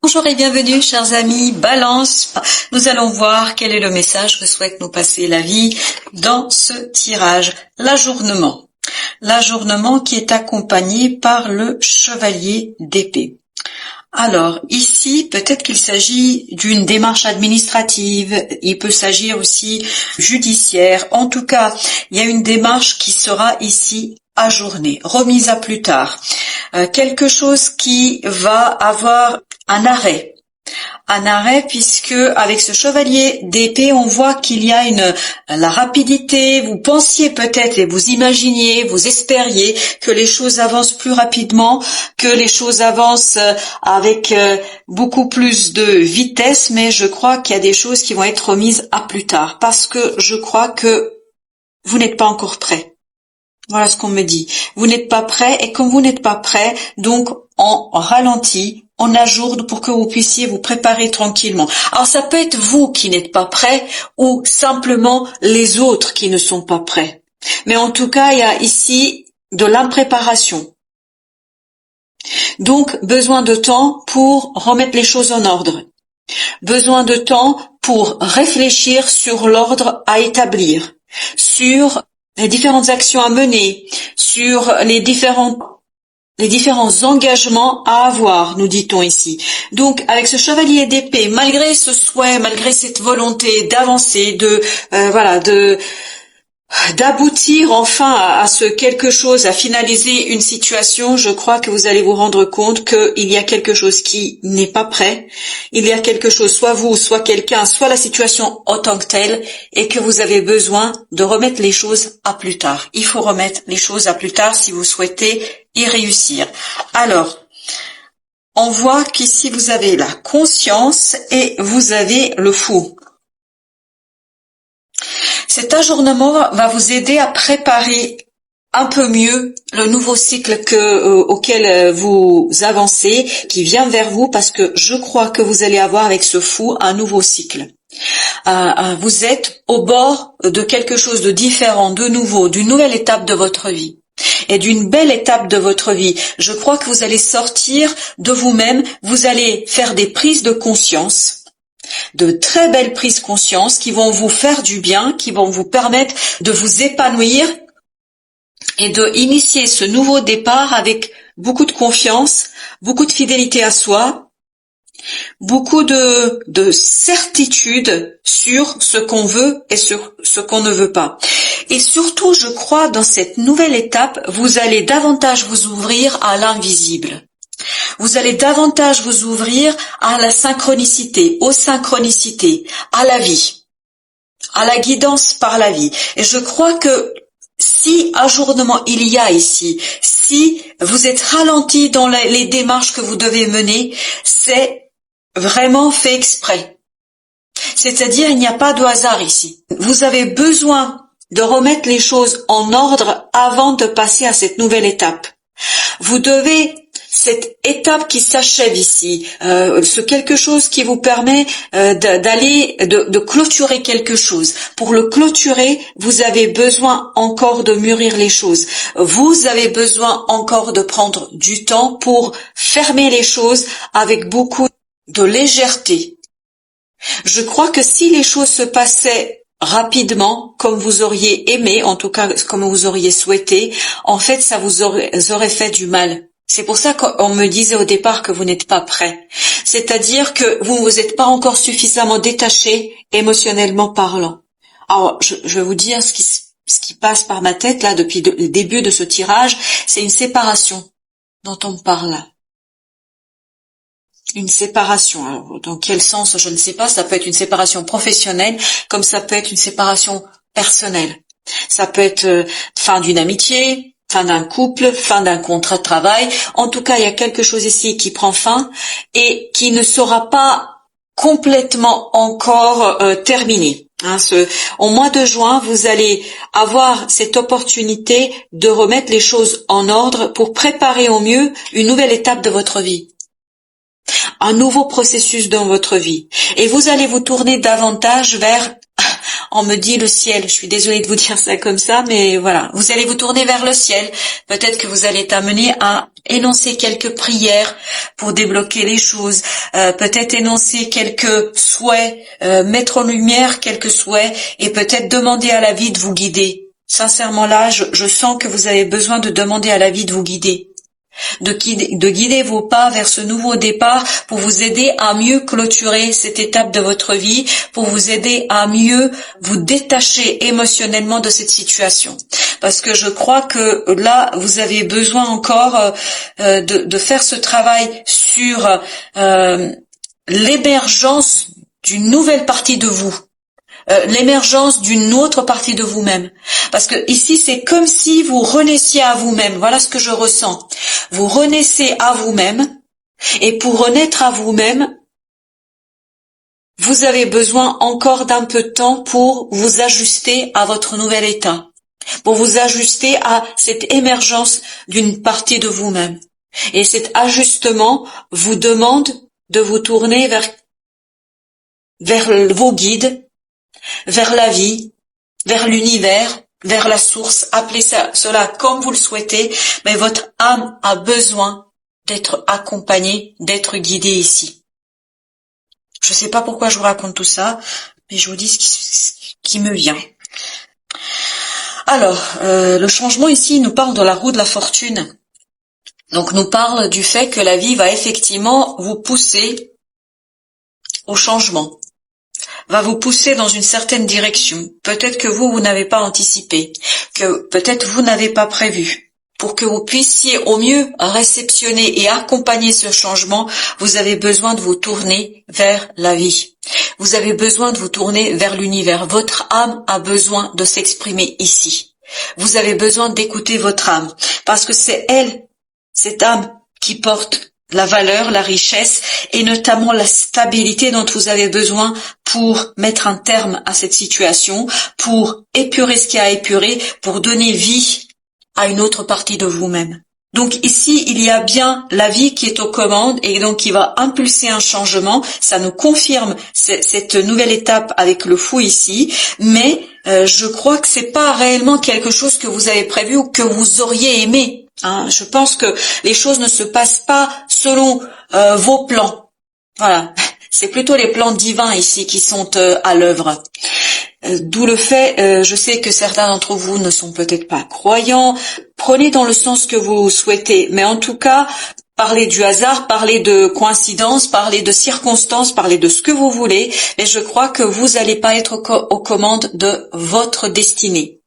Bonjour et bienvenue, chers amis Balance. Nous allons voir quel est le message que souhaite nous passer la vie dans ce tirage. L'ajournement. L'ajournement qui est accompagné par le chevalier d'épée. Alors, ici, peut-être qu'il s'agit d'une démarche administrative, il peut s'agir aussi judiciaire. En tout cas, il y a une démarche qui sera ici ajournée, remise à plus tard. Quelque chose qui va avoir un arrêt puisque avec ce chevalier d'épée, on voit qu'il y a la rapidité. Vous pensiez peut-être et vous imaginiez, vous espériez que les choses avancent plus rapidement, que les choses avancent avec beaucoup plus de vitesse, mais je crois qu'il y a des choses qui vont être remises à plus tard parce que je crois que vous n'êtes pas encore prêt. Voilà ce qu'on me dit. Vous n'êtes pas prêt et comme vous n'êtes pas prêt, donc on ralentit, on ajourne pour que vous puissiez vous préparer tranquillement. Alors ça peut être vous qui n'êtes pas prêt ou simplement les autres qui ne sont pas prêts. Mais en tout cas, il y a ici de l'impréparation. Donc, besoin de temps pour remettre les choses en ordre. Besoin de temps pour réfléchir sur l'ordre à établir, sur les différentes actions à mener, sur les différents engagements à avoir, nous dit-on ici. Donc, avec ce chevalier d'épée, malgré ce souhait, malgré cette volonté d'avancer, d'aboutir enfin à ce quelque chose, à finaliser une situation, je crois que vous allez vous rendre compte qu'il y a quelque chose qui n'est pas prêt. Il y a quelque chose, soit vous, soit quelqu'un, soit la situation en tant que telle, et que vous avez besoin de remettre les choses à plus tard. Il faut remettre les choses à plus tard si vous souhaitez y réussir. Alors, on voit qu'ici vous avez la conscience et vous avez le fou. Cet ajournement va vous aider à préparer un peu mieux le nouveau cycle auquel vous avancez, qui vient vers vous, parce que je crois que vous allez avoir avec ce fou un nouveau cycle. Vous êtes au bord de quelque chose de différent, de nouveau, d'une nouvelle étape de votre vie. Et d'une belle étape de votre vie. Je crois que vous allez sortir de vous-même, vous allez faire des prises de conscience, de très belles prises de conscience qui vont vous faire du bien, qui vont vous permettre de vous épanouir et de initier ce nouveau départ avec beaucoup de confiance, beaucoup de fidélité à soi, beaucoup de certitude sur ce qu'on veut et sur ce qu'on ne veut pas. Et surtout, je crois, dans cette nouvelle étape, vous allez davantage vous ouvrir à l'invisible. Vous allez davantage vous ouvrir à la synchronicité, aux synchronicités, à la vie, à la guidance par la vie. Et je crois que si ajournement il y a ici, si vous êtes ralenti dans les démarches que vous devez mener, c'est vraiment fait exprès. C'est-à-dire, il n'y a pas de hasard ici. Vous avez besoin de remettre les choses en ordre avant de passer à cette nouvelle étape. Vous devez, cette étape qui s'achève ici, ce quelque chose qui vous permet de clôturer quelque chose. Pour le clôturer, vous avez besoin encore de mûrir les choses. Vous avez besoin encore de prendre du temps pour fermer les choses avec beaucoup de légèreté. Je crois que si les choses se passaient rapidement, comme vous auriez aimé, en tout cas comme vous auriez souhaité, en fait ça vous aurait fait du mal. C'est pour ça qu'on me disait au départ que vous n'êtes pas prêt. C'est-à-dire que vous ne vous êtes pas encore suffisamment détaché émotionnellement parlant. Alors, je vais vous dire ce qui passe par ma tête là depuis le début de ce tirage, c'est une séparation dont on me parle là. Une séparation. Alors, dans quel sens, je ne sais pas. Ça peut être une séparation professionnelle, comme ça peut être une séparation personnelle. Ça peut être fin d'une amitié, fin d'un couple, fin d'un contrat de travail. En tout cas, il y a quelque chose ici qui prend fin et qui ne sera pas complètement encore terminé. Au mois de juin, vous allez avoir cette opportunité de remettre les choses en ordre pour préparer au mieux une nouvelle étape de votre vie. Un nouveau processus dans votre vie. Et vous allez vous tourner davantage vers, On me dit le ciel. Je suis désolée de vous dire ça comme ça, mais voilà. Vous allez vous tourner vers le ciel. Peut-être que vous allez être amené à énoncer quelques prières pour débloquer les choses. Peut-être énoncer quelques souhaits, mettre en lumière quelques souhaits et peut-être demander à la vie de vous guider. Sincèrement là, je sens que vous avez besoin de demander à la vie de vous guider. De guider vos pas vers ce nouveau départ pour vous aider à mieux clôturer cette étape de votre vie, pour vous aider à mieux vous détacher émotionnellement de cette situation. Parce que je crois que là, vous avez besoin encore de faire ce travail sur l'émergence d'une nouvelle partie de vous. L'émergence d'une autre partie de vous-même. Parce que ici, c'est comme si vous renaissiez à vous-même. Voilà ce que je ressens. Vous renaissez à vous-même. Et pour renaître à vous-même, vous avez besoin encore d'un peu de temps pour vous ajuster à votre nouvel état. Pour vous ajuster à cette émergence d'une partie de vous-même. Et cet ajustement vous demande de vous tourner vers vos guides, vers la vie, vers l'univers, vers la source, appelez cela comme vous le souhaitez, mais votre âme a besoin d'être accompagnée, d'être guidée ici. Je ne sais pas pourquoi je vous raconte tout ça, mais je vous dis ce qui me vient. Alors, le changement ici nous parle de la roue de la fortune. Donc nous parle du fait que la vie va effectivement vous pousser au changement. Va vous pousser dans une certaine direction. Peut-être que vous n'avez pas anticipé, que peut-être vous n'avez pas prévu. Pour que vous puissiez au mieux réceptionner et accompagner ce changement, vous avez besoin de vous tourner vers la vie. Vous avez besoin de vous tourner vers l'univers. Votre âme a besoin de s'exprimer ici. Vous avez besoin d'écouter votre âme, parce que c'est elle, cette âme, qui porte la valeur, la richesse et notamment la stabilité dont vous avez besoin pour mettre un terme à cette situation, pour épurer ce qui a épuré, pour donner vie à une autre partie de vous-même. Donc ici, il y a bien la vie qui est aux commandes et donc qui va impulser un changement. Ça nous confirme cette nouvelle étape avec le fou ici, mais je crois que c'est pas réellement quelque chose que vous avez prévu ou que vous auriez aimé. Je pense que les choses ne se passent pas selon vos plans. Voilà, c'est plutôt les plans divins ici qui sont à l'œuvre. D'où le fait, je sais que certains d'entre vous ne sont peut-être pas croyants, prenez dans le sens que vous souhaitez, mais en tout cas, parlez du hasard, parlez de coïncidence, parlez de circonstances, parlez de ce que vous voulez, mais je crois que vous n'allez pas être aux commandes de votre destinée,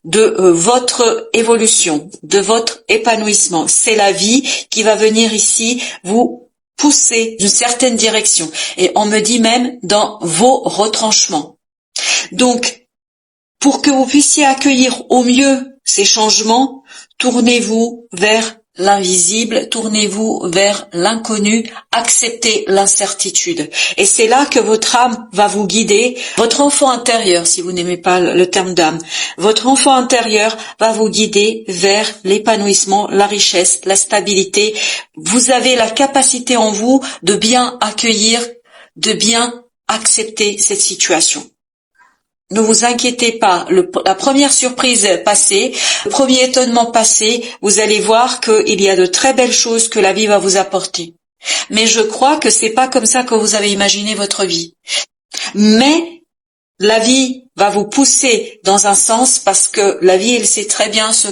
de votre évolution, de votre épanouissement. C'est la vie qui va venir ici vous pousser d'une certaine direction, et on me dit même dans vos retranchements. Donc, pour que vous puissiez accueillir au mieux ces changements, tournez-vous vers l'invisible, tournez-vous vers l'inconnu, acceptez l'incertitude. Et c'est là que votre âme va vous guider, votre enfant intérieur, si vous n'aimez pas le terme d'âme, votre enfant intérieur va vous guider vers l'épanouissement, la richesse, la stabilité. Vous avez la capacité en vous de bien accueillir, de bien accepter cette situation. Ne vous inquiétez pas, la première surprise passée, le premier étonnement passé, vous allez voir qu'il y a de très belles choses que la vie va vous apporter. Mais je crois que c'est pas comme ça que vous avez imaginé votre vie. Mais la vie va vous pousser dans un sens parce que la vie, elle sait très bien ce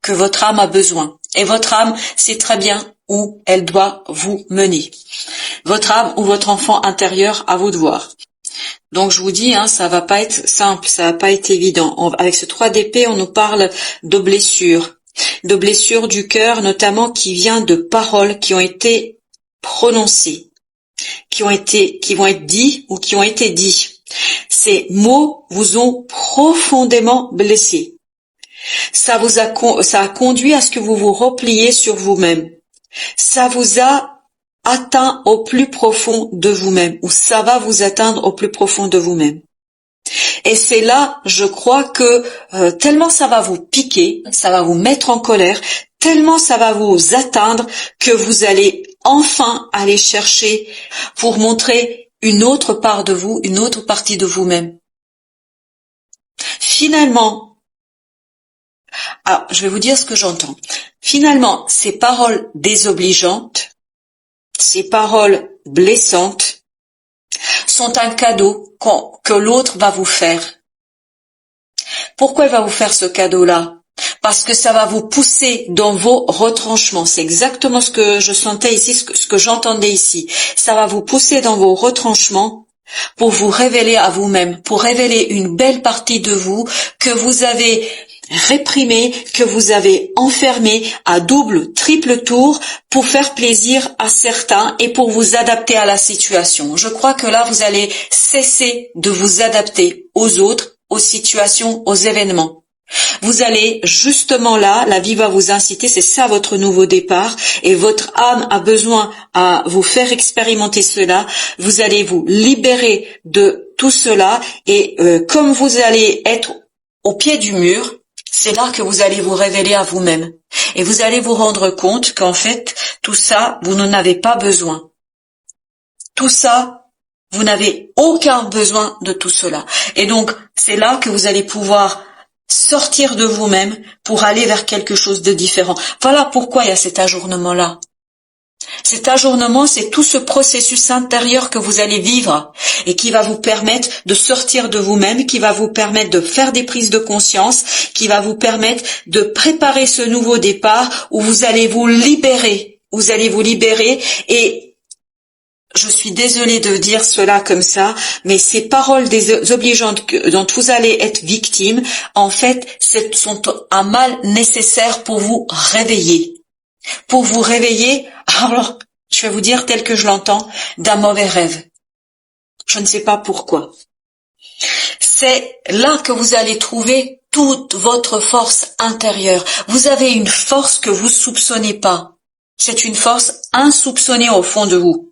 que votre âme a besoin. Et votre âme sait très bien où elle doit vous mener. Votre âme ou votre enfant intérieur, à vous de voir. Donc je vous dis, ça va pas être simple, ça va pas être évident. Avec ce 3 d'épée, on nous parle de blessures du cœur, notamment qui vient de paroles qui ont été prononcées, qui vont être dites ou qui ont été dits. Ces mots vous ont profondément blessé. Ça a conduit à ce que vous vous repliez sur vous-même. Ça vous a atteint au plus profond de vous-même, ou ça va vous atteindre au plus profond de vous-même. Et c'est là, je crois que tellement ça va vous piquer, ça va vous mettre en colère, tellement ça va vous atteindre que vous allez enfin aller chercher pour montrer une autre part de vous, une autre partie de vous-même. finalement, je vais vous dire ce que j'entends. Finalement, ces paroles désobligeantes, ces paroles blessantes, sont un cadeau que l'autre va vous faire. Pourquoi il va vous faire ce cadeau-là? Parce que ça va vous pousser dans vos retranchements. C'est exactement ce que je sentais ici, ce que j'entendais ici. Ça va vous pousser dans vos retranchements pour vous révéler à vous-même, pour révéler une belle partie de vous que vous avez réprimée, que vous avez enfermée à double, triple tour pour faire plaisir à certains et pour vous adapter à la situation. Je crois que là, vous allez cesser de vous adapter aux autres, aux situations, aux événements. Vous allez justement là, la vie va vous inciter, c'est ça votre nouveau départ, et votre âme a besoin à vous faire expérimenter cela. Vous allez vous libérer de tout cela, et comme vous allez être au pied du mur, c'est là que vous allez vous révéler à vous-même. Et vous allez vous rendre compte qu'en fait, tout ça, vous n'en avez pas besoin. Tout ça, vous n'avez aucun besoin de tout cela. Et donc, c'est là que vous allez pouvoir sortir de vous-même pour aller vers quelque chose de différent. Voilà pourquoi il y a cet ajournement-là. Cet ajournement, c'est tout ce processus intérieur que vous allez vivre et qui va vous permettre de sortir de vous-même, qui va vous permettre de faire des prises de conscience, qui va vous permettre de préparer ce nouveau départ où vous allez vous libérer. Vous allez vous libérer et je suis désolée de dire cela comme ça, mais ces paroles désobligeantes dont vous allez être victime, en fait, sont un mal nécessaire pour vous réveiller. Pour vous réveiller, alors, je vais vous dire tel que je l'entends, d'un mauvais rêve. Je ne sais pas pourquoi. C'est là que vous allez trouver toute votre force intérieure. vous avez une force que vous soupçonnez pas. C'est une force insoupçonnée au fond de vous.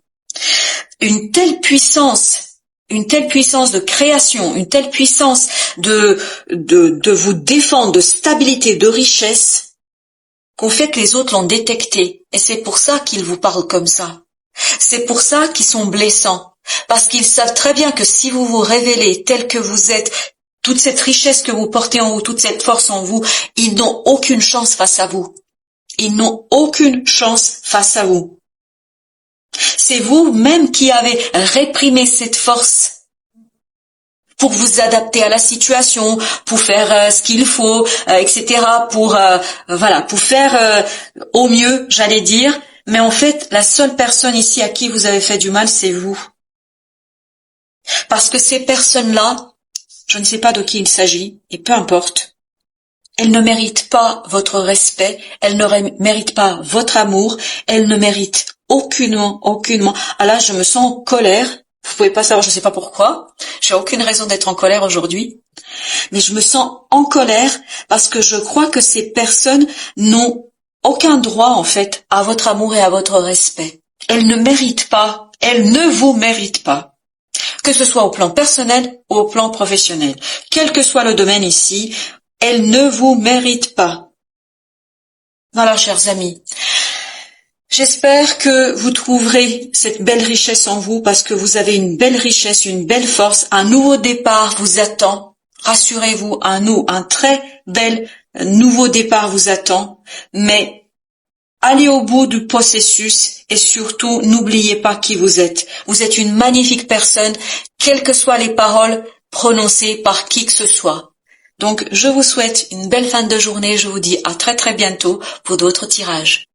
Une telle puissance de création, une telle puissance de vous défendre, de stabilité, de richesse, qu'en fait les autres l'ont détecté. Et c'est pour ça qu'ils vous parlent comme ça. C'est pour ça qu'ils sont blessants. Parce qu'ils savent très bien que si vous vous révélez tel que vous êtes, toute cette richesse que vous portez en vous, toute cette force en vous, ils n'ont aucune chance face à vous. Ils n'ont aucune chance face à vous. C'est vous-même qui avez réprimé cette force pour vous adapter à la situation, pour faire ce qu'il faut, etc. Pour faire au mieux, j'allais dire. Mais en fait, la seule personne ici à qui vous avez fait du mal, c'est vous. Parce que ces personnes-là, je ne sais pas de qui il s'agit, et peu importe, elles ne méritent pas votre respect, elles ne méritent pas votre amour, elles ne méritent aucunement. Ah là, je me sens en colère. Vous pouvez pas savoir, je ne sais pas pourquoi. J'ai aucune raison d'être en colère aujourd'hui. Mais je me sens en colère parce que je crois que ces personnes n'ont aucun droit, en fait, à votre amour et à votre respect. Elles ne méritent pas. Elles ne vous méritent pas. Que ce soit au plan personnel ou au plan professionnel. Quel que soit le domaine ici, elles ne vous méritent pas. Voilà, chers amis. J'espère que vous trouverez cette belle richesse en vous parce que vous avez une belle richesse, une belle force. Un nouveau départ vous attend. Rassurez-vous, un très bel nouveau départ vous attend. Mais allez au bout du processus et surtout, n'oubliez pas qui vous êtes. Vous êtes une magnifique personne, quelles que soient les paroles prononcées par qui que ce soit. Donc, je vous souhaite une belle fin de journée. Je vous dis à très très bientôt pour d'autres tirages.